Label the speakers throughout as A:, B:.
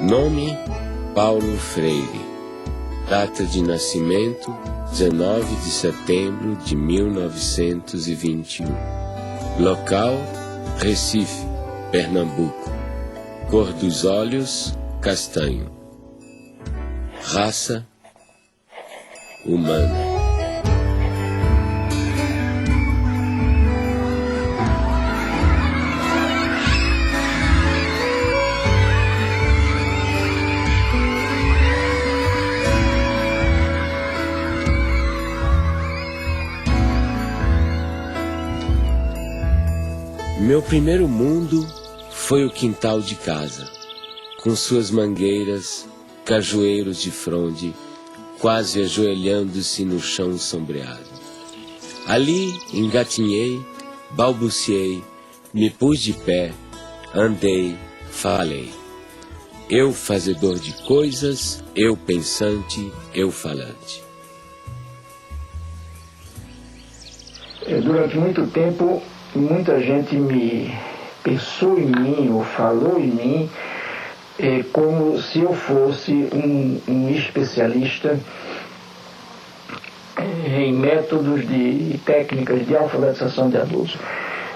A: Nome: Paulo Freire. Data de nascimento: 19 de setembro de 1921. Local: Recife, Pernambuco. Cor dos olhos: castanho. Raça: humana. Meu primeiro mundo foi o quintal de casa, com suas mangueiras, cajueiros de fronde, quase ajoelhando-se no chão sombreado. Ali engatinhei, balbuciei, me pus de pé, andei, falei. Eu fazedor de coisas, eu pensante, eu falante.
B: Durante muito tempo, muita gente me pensou em mim ou falou em mim como se eu fosse um especialista em métodos e técnicas de alfabetização de adultos.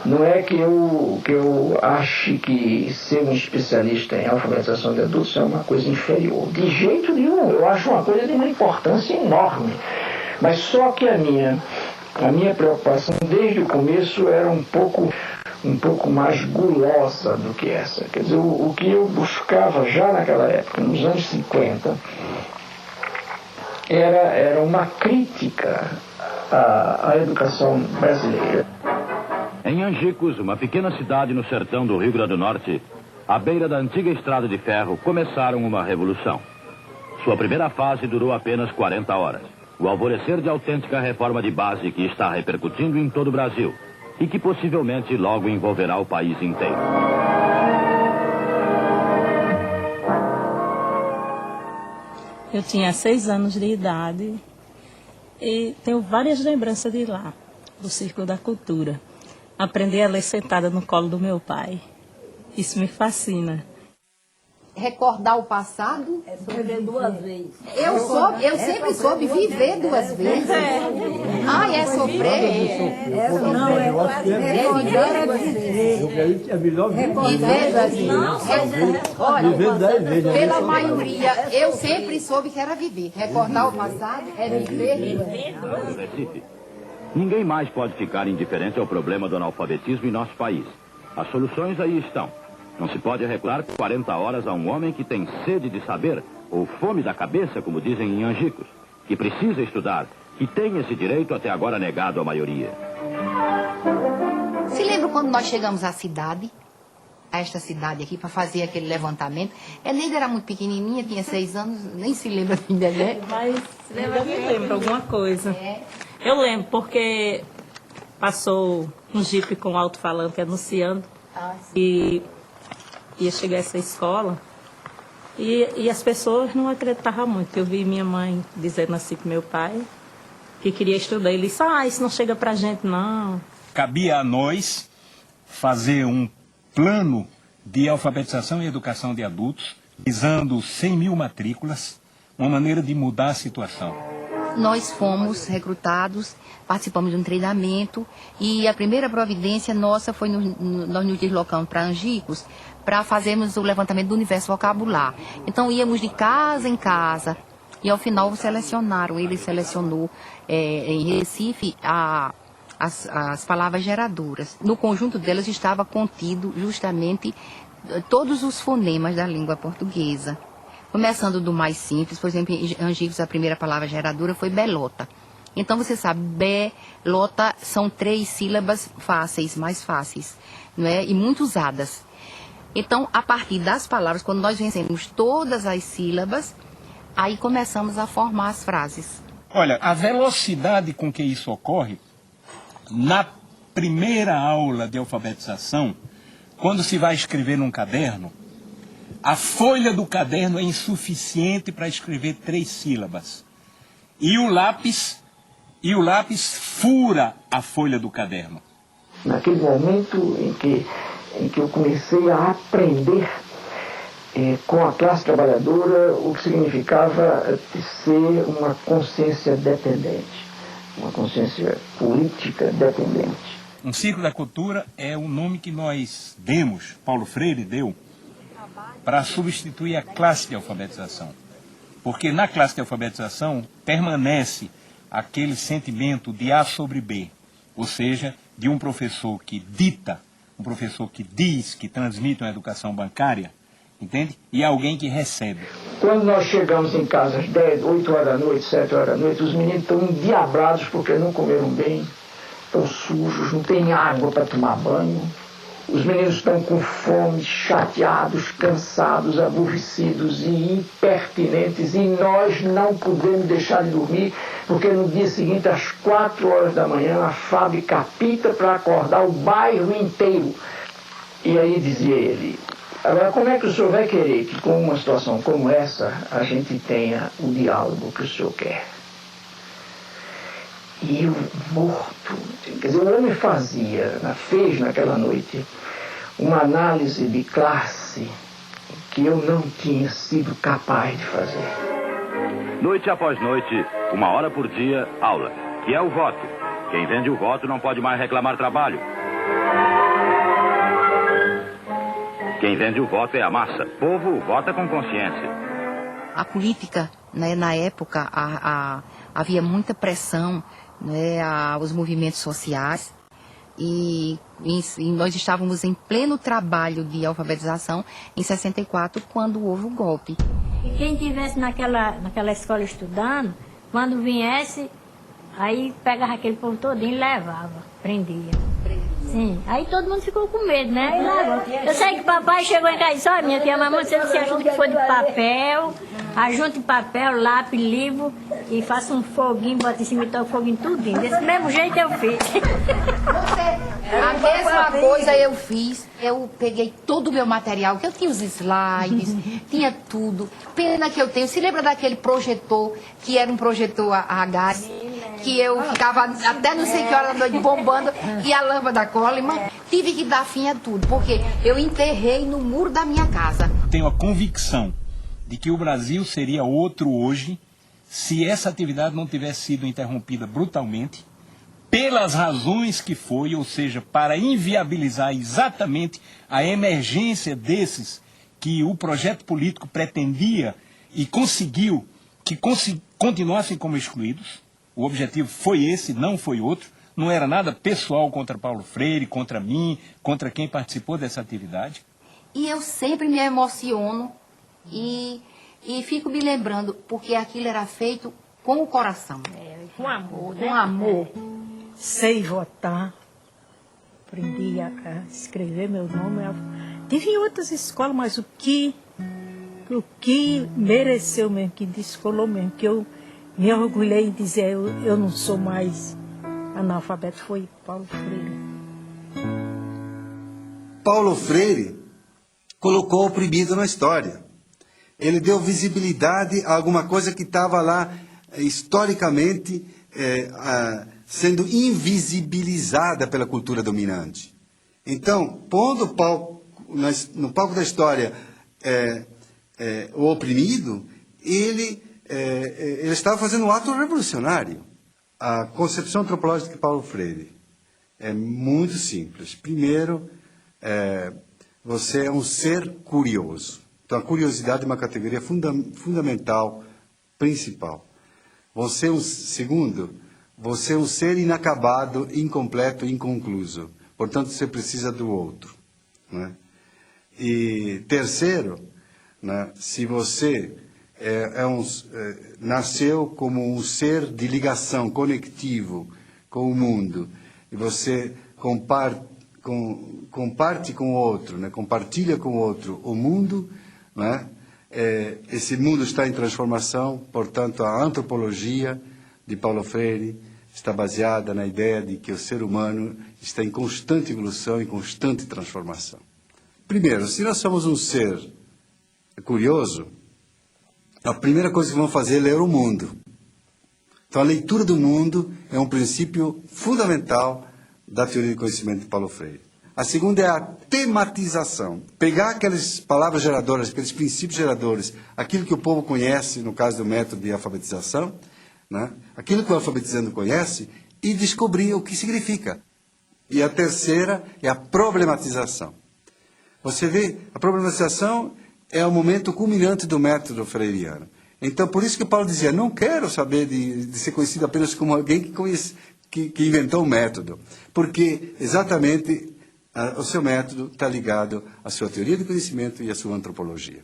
B: Não é que eu ache que ser um especialista em alfabetização de adultos é uma coisa inferior. De jeito nenhum, eu acho uma coisa de uma importância enorme. Mas só que a minha preocupação desde o começo era um pouco mais gulosa do que essa. Quer dizer, o que eu buscava já naquela época, nos anos 50, era uma crítica à educação brasileira.
C: Em Angicos, uma pequena cidade no sertão do Rio Grande do Norte, à beira da antiga estrada de ferro, começaram uma revolução. Sua primeira fase durou apenas 40 horas. O alvorecer de autêntica reforma de base que está repercutindo em todo o Brasil e que possivelmente logo envolverá o país inteiro.
D: Eu tinha 6 anos de idade e tenho várias lembranças de lá, do Círculo da Cultura. Aprendi a ler sentada no colo do meu pai. Isso me fascina.
E: Recordar o passado
F: é viver 2 vezes.
E: Eu sempre soube viver 2 vezes. Ai, é sofrer.
F: Não, é recordar 2 vezes.
E: Viver 2 vezes. Olha, pela maioria, eu sempre soube que era viver. Recordar o passado é viver 2 vezes.
C: Ninguém mais pode ficar indiferente ao problema do analfabetismo em nosso país. As soluções aí estão. Não se pode arreglar 40 horas a um homem que tem sede de saber, ou fome da cabeça, como dizem em Angicos, que precisa estudar, que tem esse direito até agora negado à maioria.
E: Se lembra quando nós chegamos à cidade, a esta cidade aqui, para fazer aquele levantamento? Neida era muito pequenininha, tinha 6 anos, nem se lembra de Dedé.
D: Mas eu me lembro alguma coisa. Eu lembro, porque passou um jipe com alto-falante anunciando e ia chegar a essa escola e as pessoas não acreditavam muito. Eu vi minha mãe dizendo assim para meu pai que queria estudar. Ele disse, isso não chega pra gente não.
G: Cabia a nós fazer um plano de alfabetização e educação de adultos, visando 100 mil matrículas, uma maneira de mudar a situação.
E: Nós fomos recrutados, participamos de um treinamento e a primeira providência nossa foi nós nos deslocamos para Angicos para fazermos o levantamento do universo vocabular. Então íamos de casa em casa e ao final selecionaram, ele selecionou em Recife as palavras geradoras. No conjunto delas estava contido justamente todos os fonemas da língua portuguesa. Começando do mais simples, por exemplo, em Angicos a primeira palavra geradora foi belota. Então você sabe, belota são 3 sílabas fáceis, mais fáceis, não é? E muito usadas. Então, a partir das palavras, quando nós vencemos todas as sílabas, aí começamos a formar as frases.
G: Olha, a velocidade com que isso ocorre, na primeira aula de alfabetização, quando se vai escrever num caderno, a folha do caderno é insuficiente para escrever 3 sílabas. E o lápis fura a folha do caderno.
B: Naquele momento em que eu comecei a aprender com a classe trabalhadora, o que significava ser uma consciência dependente, uma consciência política dependente.
G: Um círculo da cultura é o nome que nós demos, Paulo Freire deu, para substituir a classe de alfabetização. Porque na classe de alfabetização permanece aquele sentimento de A sobre B, ou seja, de um professor que dita, um professor que diz, que transmite uma educação bancária, entende? E alguém que recebe.
B: Quando nós chegamos em casa às 10, 8 horas da noite, 7 horas da noite, os meninos estão endiabrados porque não comeram bem, estão sujos, não tem água para tomar banho. Os meninos estão com fome, chateados, cansados, aborrecidos e impertinentes, e nós não podemos deixar de dormir, porque no dia seguinte, às 4 horas da manhã, a fábrica apita para acordar o bairro inteiro. E aí dizia ele: agora, como é que o senhor vai querer que com uma situação como essa a gente tenha o diálogo que o senhor quer? E eu morto, quer dizer, o homem fez naquela noite uma análise de classe que eu não tinha sido capaz de fazer.
C: Noite após noite, 1 hora por dia, aula, que é o voto. Quem vende o voto não pode mais reclamar trabalho. Quem vende o voto é a massa. O povo vota com consciência.
E: A política, né, na época, havia muita pressão, né, aos movimentos sociais, e nós estávamos em pleno trabalho de alfabetização em 64, quando houve o golpe.
F: E quem estivesse naquela escola estudando, quando viesse, aí pegava aquele povo todinho e levava, prendia. Sim, aí todo mundo ficou com medo, né? Eu sei que papai chegou em casa e disse: olha, minha tia, mamãe, você se ajuda que for de papel, ajunte papel, lápis, livro, e faça um foguinho, bota em cima e toca o foguinho tudinho. Desse mesmo jeito eu fiz.
E: A mesma coisa eu fiz. Eu peguei todo o meu material, que eu tinha os slides, tinha tudo. Pena que eu tenho. Se lembra daquele projetor, que era um projetor a gás, que eu ficava até não sei que hora da noite bombando, e a lâmpada Coleman? Tive que dar fim a tudo, porque eu enterrei no muro da minha casa.
G: Tenho a convicção de que o Brasil seria outro hoje se essa atividade não tivesse sido interrompida brutalmente, pelas razões que foi, ou seja, para inviabilizar exatamente a emergência desses que o projeto político pretendia e conseguiu que continuassem como excluídos. O objetivo foi esse, não foi outro. Não era nada pessoal contra Paulo Freire, contra mim, contra quem participou dessa atividade.
E: E eu sempre me emociono e fico me lembrando, porque aquilo era feito com o coração.
F: Com amor,
E: com amor.
H: Sei votar, aprendi a escrever meu nome. Tive em outras escolas, mas o que mereceu mesmo, que descolou mesmo, que eu me orgulhei em dizer eu não sou mais analfabeto, foi Paulo Freire.
I: Paulo Freire colocou o oprimido na história. Ele deu visibilidade a alguma coisa que estava lá historicamente sendo invisibilizada pela cultura dominante. Então, pondo no palco da história o oprimido, ele estava fazendo um ato revolucionário. A concepção antropológica de Paulo Freire é muito simples. Primeiro, você é um ser curioso. Então, a curiosidade é uma categoria fundamental, principal. Segundo, você é um ser inacabado, incompleto, inconcluso. Portanto, você precisa do outro. Né? E terceiro, né, se você nasceu como um ser de ligação, conectivo com o mundo, e você comparte com o outro, né, compartilha com o outro o mundo, né, esse mundo está em transformação. Portanto, a antropologia de Paulo Freire está baseada na ideia de que o ser humano está em constante evolução e constante transformação. Primeiro, se nós somos um ser curioso, a primeira coisa que vamos fazer é ler o mundo. Então, a leitura do mundo é um princípio fundamental da teoria de conhecimento de Paulo Freire. A segunda é a tematização. Pegar aquelas palavras geradoras, aqueles princípios geradores, aquilo que o povo conhece, no caso do método de alfabetização, né? Aquilo que o alfabetizando conhece, e descobrir o que significa. E a terceira é a problematização. Você vê, a problematização é o momento culminante do método freiriano. Então, por isso que Paulo dizia, não quero saber de ser conhecido apenas como alguém que inventou o método. Porque, exatamente, o seu método está ligado à sua teoria do conhecimento e à sua antropologia.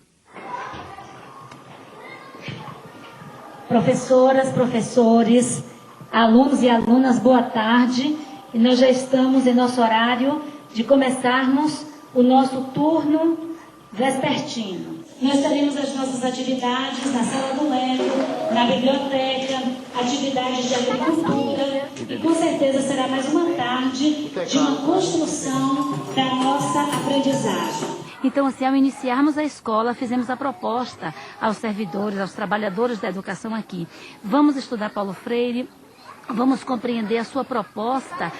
J: Professoras, professores, alunos e alunas, boa tarde. E nós já estamos em nosso horário de começarmos o nosso turno vespertino. Nós teremos as nossas atividades na sala do Lego, na biblioteca, atividades de agricultura, e com certeza será mais uma tarde de uma construção da nossa aprendizagem.
K: Então, assim, ao iniciarmos a escola, fizemos a proposta aos servidores, aos trabalhadores da educação aqui. Vamos estudar Paulo Freire, vamos compreender a sua proposta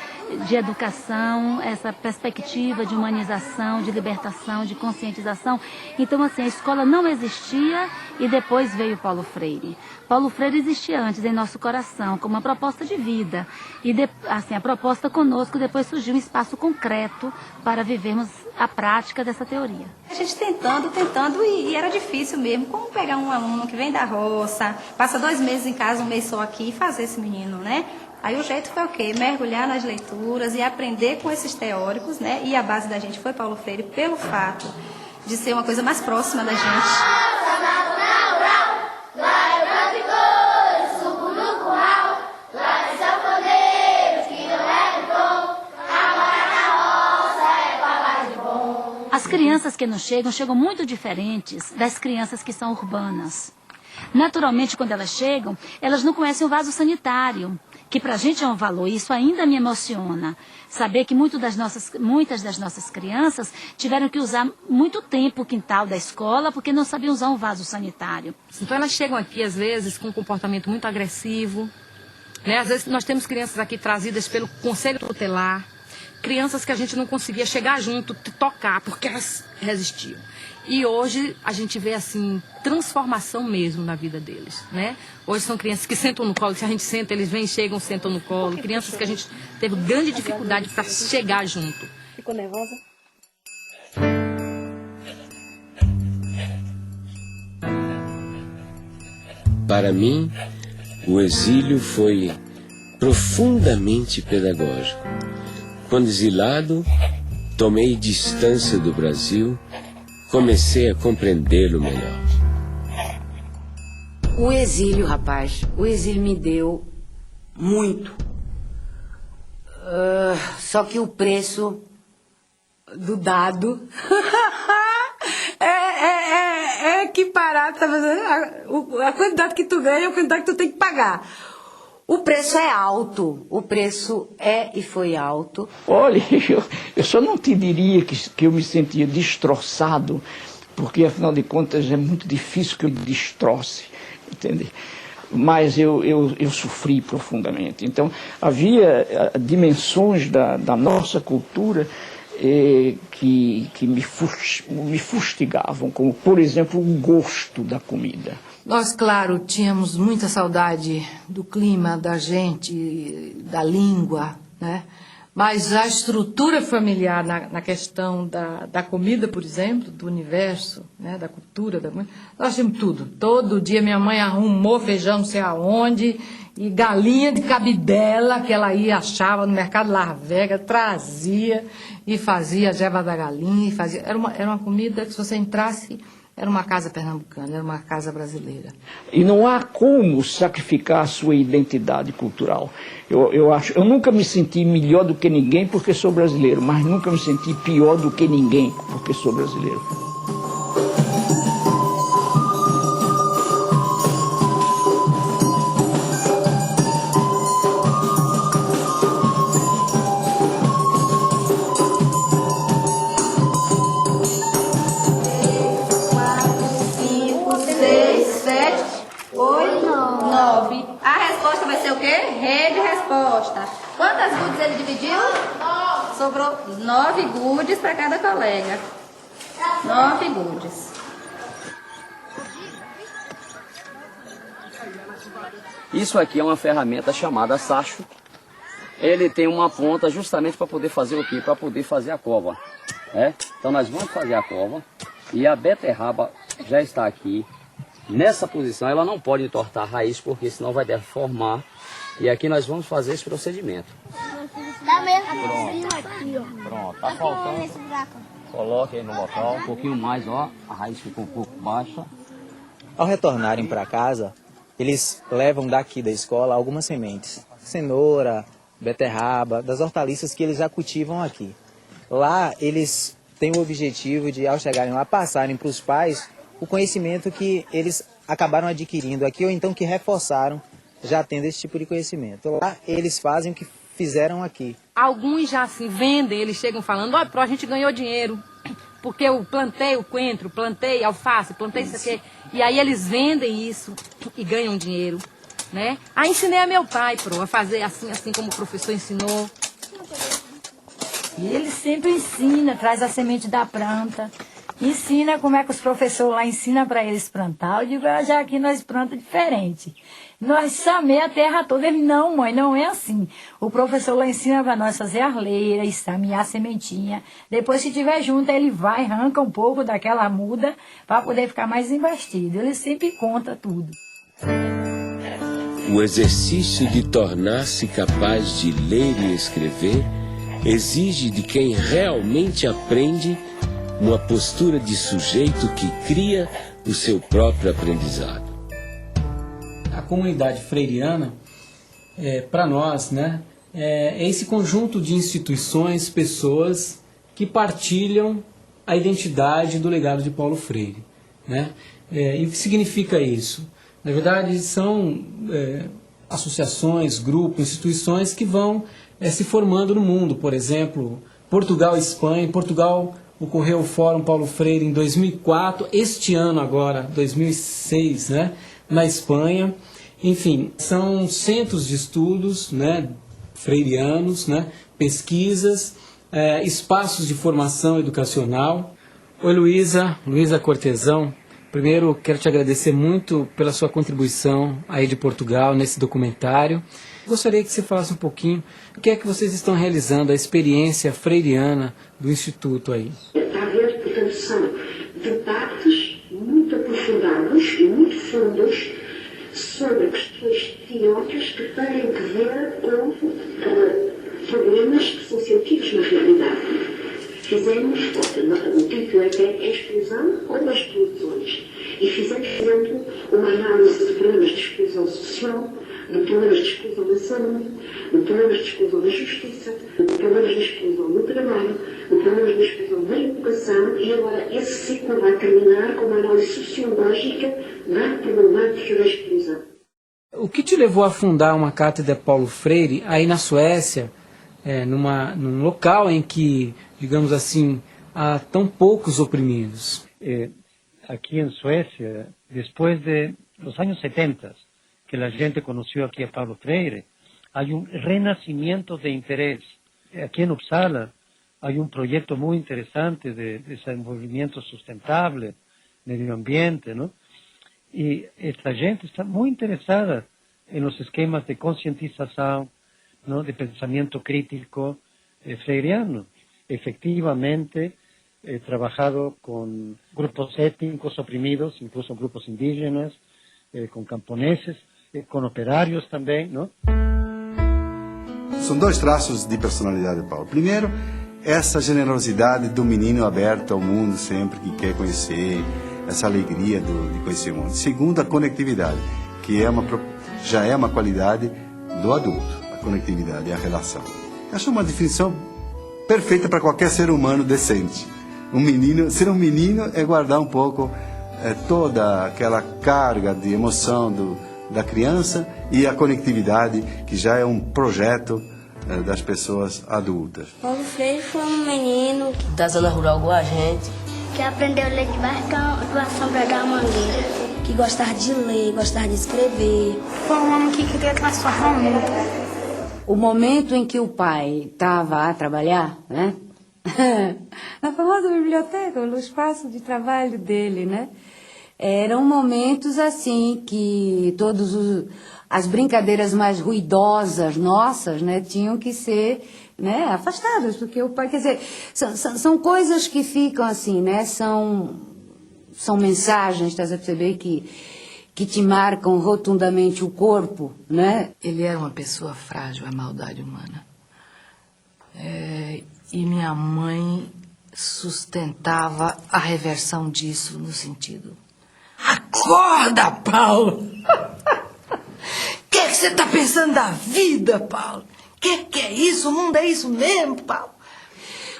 K: de educação, essa perspectiva de humanização, de libertação, de conscientização. Então, assim, a escola não existia e depois veio Paulo Freire. Paulo Freire existia antes em nosso coração, como uma proposta de vida. E, assim, a proposta conosco, depois surgiu um espaço concreto para vivermos a prática dessa teoria.
L: A gente tentando, e era difícil mesmo. Como pegar um aluno que vem da roça, passa 2 meses em casa, 1 mês só aqui, e fazer esse menino, né? Aí o jeito foi o quê? Mergulhar nas leituras e aprender com esses teóricos, né? E a base da gente foi Paulo Freire pelo fato de ser uma coisa mais próxima da gente.
K: As crianças que nos chegam muito diferentes das crianças que são urbanas. Naturalmente, quando elas chegam, elas não conhecem o vaso sanitário, que para a gente é um valor, e isso ainda me emociona. Saber que muitas das nossas crianças tiveram que usar muito tempo o quintal da escola porque não sabiam usar um vaso sanitário.
M: Então elas chegam aqui, às vezes, com um comportamento muito agressivo, né? Às vezes nós temos crianças aqui trazidas pelo Conselho Tutelar, crianças que a gente não conseguia chegar junto, tocar, porque elas resistiam. E hoje a gente vê, assim, transformação mesmo na vida deles, né? Hoje são crianças que sentam no colo, se a gente senta, eles vêm, chegam, sentam no colo. Crianças que a gente teve grande dificuldade para chegar junto.
L: Ficou nervosa?
A: Para mim, o exílio foi profundamente pedagógico. Quando exilado, tomei distância do Brasil, comecei a compreendê-lo melhor.
N: O exílio, rapaz, o exílio me deu muito. Só que o preço do dado é equiparado, tá fazendo? A quantidade que tu ganha é a quantidade que tu tem que pagar. O preço é alto, o preço é e foi alto.
B: Olha, eu só não te diria que eu me sentia destroçado, porque afinal de contas é muito difícil que eu me destroce, entende? Mas eu sofri profundamente. Então havia dimensões da nossa cultura que me fustigavam, como por exemplo o gosto da comida.
O: Nós, claro, tínhamos muita saudade do clima, da gente, da língua, né? Mas a estrutura familiar na questão da comida, por exemplo, do universo, né? Da cultura, nós tínhamos tudo. Todo dia minha mãe arrumou feijão não sei aonde, e galinha de cabidela, que ela ia, achava no mercado Las Vegas, trazia e fazia a jeba da galinha. Era uma comida que se você entrasse... Era uma casa pernambucana, era uma casa brasileira.
B: E não há como sacrificar a sua identidade cultural. Eu nunca me senti melhor do que ninguém porque sou brasileiro, mas nunca me senti pior do que ninguém porque sou brasileiro.
L: A resposta vai ser o quê? Rede resposta. Quantas gudes ele dividiu? 9. sobrou 9 goodies para cada colega. 9 goodies.
P: Isso aqui é uma ferramenta chamada sacho. Ele tem uma ponta justamente para poder fazer o quê? Para poder fazer a cova. Então nós vamos fazer a cova e a beterraba já está aqui. Nessa posição ela não pode entortar a raiz porque senão vai deformar. E aqui nós vamos fazer esse procedimento. Pronto, tá faltando. Coloque aí no local, um pouquinho mais, ó. A raiz ficou um pouco baixa.
Q: Ao retornarem para casa, eles levam daqui da escola algumas sementes. Cenoura, beterraba, das hortaliças que eles já cultivam aqui. Lá eles têm o objetivo de, ao chegarem lá, passarem para os pais o conhecimento que eles acabaram adquirindo aqui ou então que reforçaram já tendo esse tipo de conhecimento. Lá eles fazem o que fizeram aqui.
M: Alguns já assim vendem, eles chegam falando, ó, a gente ganhou dinheiro, porque eu plantei o coentro, plantei alface, plantei isso aqui. E aí eles vendem isso e ganham dinheiro, né? Aí ensinei a meu pai, a fazer assim como o professor ensinou.
R: E ele sempre ensina, traz a semente da planta, ensina como é que os professores lá ensinam para eles plantar. Eu digo, já aqui nós plantamos diferente. Nós samei a terra toda. Ele, não, mãe, não é assim. O professor lá ensina para nós fazer arleira e samear a sementinha. Depois, se tiver junto, ele vai, arranca um pouco daquela muda para poder ficar mais investido. Ele sempre conta tudo.
A: O exercício de tornar-se capaz de ler e escrever exige de quem realmente aprende uma postura de sujeito que cria o seu próprio aprendizado.
S: A comunidade freiriana, para nós, né, é esse conjunto de instituições, pessoas que partilham a identidade do legado de Paulo Freire, né? E o que significa isso? Na verdade, são associações, grupos, instituições que vão se formando no mundo. Por exemplo, Portugal e Espanha. Em Portugal ocorreu o Fórum Paulo Freire em 2004, este ano agora, 2006, né, na Espanha. Enfim, são centros de estudos, né, freirianos, né, pesquisas, espaços de formação educacional. Oi, Luísa Cortesão. Primeiro, quero te agradecer muito pela sua contribuição aí de Portugal nesse documentário. Gostaria que você falasse um pouquinho o que é que vocês estão realizando, a experiência freiriana do Instituto aí.
T: Está a ver, portanto, são debates muito aprofundados e muito fundos sobre questões teóricas que têm que ver com problemas que são sentidos na realidade. Fizemos, o título é exclusão ou exclusões, e fizemos, por exemplo, uma análise de problemas de exclusão social, de problemas de exclusão da saúde, de problemas de exclusão da justiça, de problemas de exclusão do trabalho, de problemas de exclusão da educação, e agora esse ciclo vai terminar com uma análise sociológica da problemática da exclusão.
S: O que te levou a fundar uma cátedra Paulo Freire aí na Suécia, num local em que, digamos assim, há tão poucos oprimidos?
U: Aqui em Suécia, depois de los años 70, que a gente conheceu aqui a Paulo Freire, há renascimento de interesse. Aqui em Uppsala, há projeto muito interessante de desenvolvimento sustentável, meio ambiente, não? E esta gente está muito interessada em los esquemas de conscientização, não, de pensamento crítico freiriano. Efectivamente, he trabajado con grupos étnicos oprimidos, incluso grupos indígenas, con camponeses, com operários também, não?
I: São dois traços de personalidade de Paulo. Primeiro, essa generosidade do menino aberto ao mundo sempre que quer conhecer, essa alegria de conhecer o mundo. Segundo, a conectividade, que já é uma qualidade do adulto, a conectividade e a relação. Acho uma definição perfeita para qualquer ser humano decente. Ser um menino é guardar um pouco toda aquela carga de emoção da criança e a conectividade, que já é um projeto das pessoas adultas.
V: Paulo Freire foi um menino da zona rural igual a gente, que aprendeu a ler debaixo da sombra da mangueira, que gostava de ler, gostava de escrever.
W: Foi um homem que queria transformar o mundo.
N: O momento em que o pai estava a trabalhar, né? Na famosa biblioteca, no espaço de trabalho dele, né? Eram momentos assim que as brincadeiras mais ruidosas nossas, né, tinham que ser, né, afastadas, porque o pai, quer dizer, são coisas que ficam assim, né? São mensagens, estás a perceber, que te marcam rotundamente o corpo, né?
O: Ele era uma pessoa frágil à maldade humana. E minha mãe sustentava a reversão disso no sentido: acorda, Paulo! O que você está pensando da vida, Paulo? Que é isso? O mundo é isso mesmo, Paulo?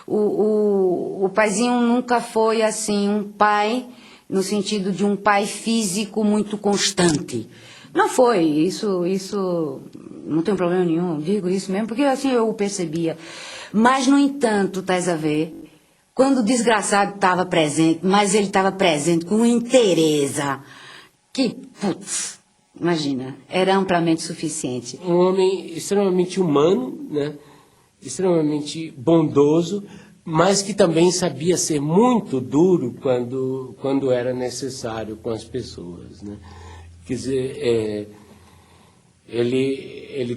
N: O paizinho nunca foi assim um pai no sentido de um pai físico muito constante. Não foi, isso não tem problema nenhum, digo isso mesmo, porque assim eu o percebia. Mas, no entanto, estás a ver, quando o desgraçado estava presente, mas ele estava presente com interesa, que, putz, imagina, era amplamente suficiente.
A: Um homem extremamente humano, né? Extremamente bondoso, mas que também sabia ser muito duro quando era necessário com as pessoas, né? Quer dizer, ele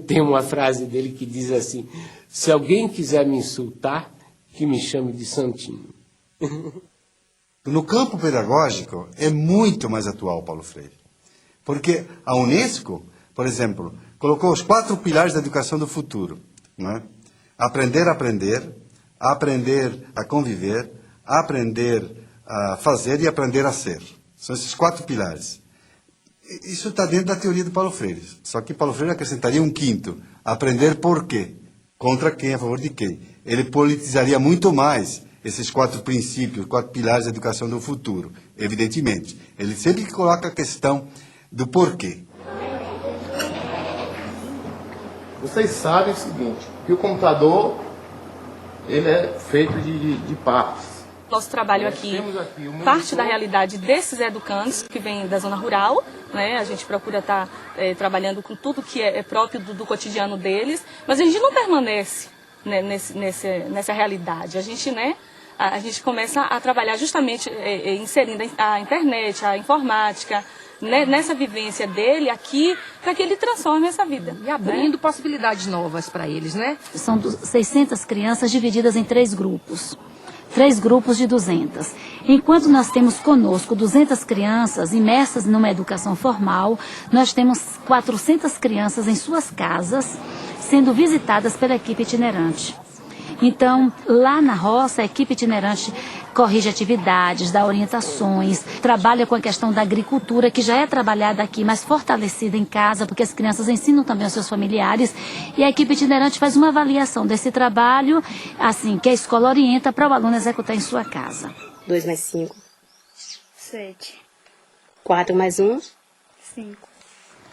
A: tem uma frase dele que diz assim: se alguém quiser me insultar, que me chame de santinho.
I: No campo pedagógico é muito mais atual Paulo Freire, porque a Unesco, por exemplo, colocou os 4 pilares da educação do futuro, não é? Aprender a conviver, aprender a fazer e aprender a ser. São esses 4 pilares. Isso está dentro da teoria do Paulo Freire. Só que Paulo Freire acrescentaria um 5º: aprender por quê, contra quem, a favor de quem. Ele politizaria muito mais esses 4 princípios, 4 pilares da educação do futuro, evidentemente. Ele sempre coloca a questão do porquê.
C: Vocês sabem o seguinte, que o computador ele é feito de partes.
D: Nosso trabalho aqui parte da realidade desses educandos que vêm da zona rural, né? A gente procura estar trabalhando com tudo que é próprio do cotidiano deles, mas a gente não permanece, né, nessa realidade. A gente, né, a gente começa a trabalhar justamente inserindo a internet, a informática, né, nessa vivência dele aqui, para que ele transforme essa vida.
M: E abrindo possibilidades novas para eles, né?
K: São 600 crianças divididas em 3 grupos. 3 grupos de 200. Enquanto nós temos conosco 200 crianças imersas numa educação formal, nós temos 400 crianças em suas casas, sendo visitadas pela equipe itinerante. Então, lá na roça, a equipe itinerante corrige atividades, dá orientações, trabalha com a questão da agricultura, que já é trabalhada aqui, mas fortalecida em casa, porque as crianças ensinam também aos seus familiares, e a equipe itinerante faz uma avaliação desse trabalho, assim, que a escola orienta para o aluno executar em sua casa.
V: 2 mais 5. 7. 4 mais 1. 5.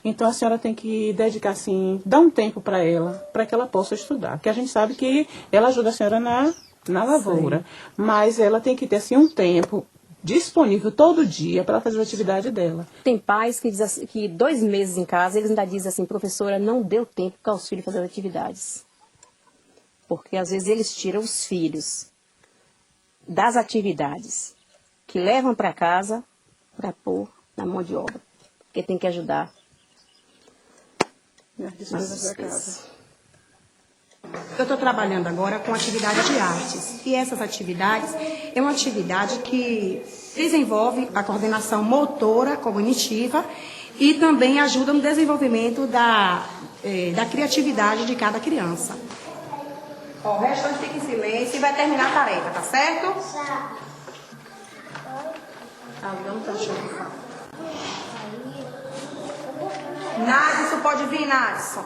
W: Então a senhora tem que dedicar, assim, dar um tempo para ela, para que ela possa estudar. Porque a gente sabe que ela ajuda a senhora na lavoura, sim, mas ela tem que ter, assim, um tempo disponível todo dia para fazer a atividade dela.
X: Tem pais que dizem assim, que 2 meses em casa, eles ainda dizem assim: professora, não deu tempo para os filhos fazer atividades. Porque às vezes eles tiram os filhos das atividades que levam para casa para pôr na mão de obra. Porque tem que ajudar nas despesas da casa.
Y: Eu estou trabalhando agora com atividade de artes. E essas atividades é uma atividade que desenvolve a coordenação motora, cognitiva e também ajuda no desenvolvimento da criatividade de cada criança.
Z: O restante fica em silêncio e vai terminar a tarefa, tá certo? Não tá achando. Nadson, pode vir, Nadson.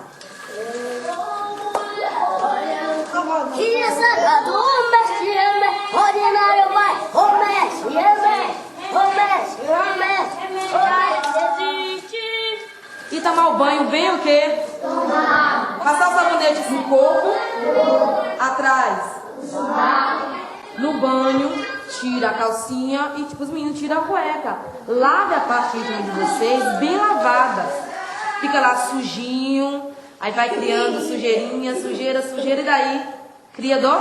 V: Ordinário vai,
Z: E tomar o banho bem o quê? Passar o sabonete no corpo, atrás. No banho, tira a calcinha e tipo os meninos tiram a cueca. Lave a parte íntima de vocês bem lavada. Fica lá sujinho, Aí vai criando sujeirinha, sujeira, sujeira, e daí cria dor.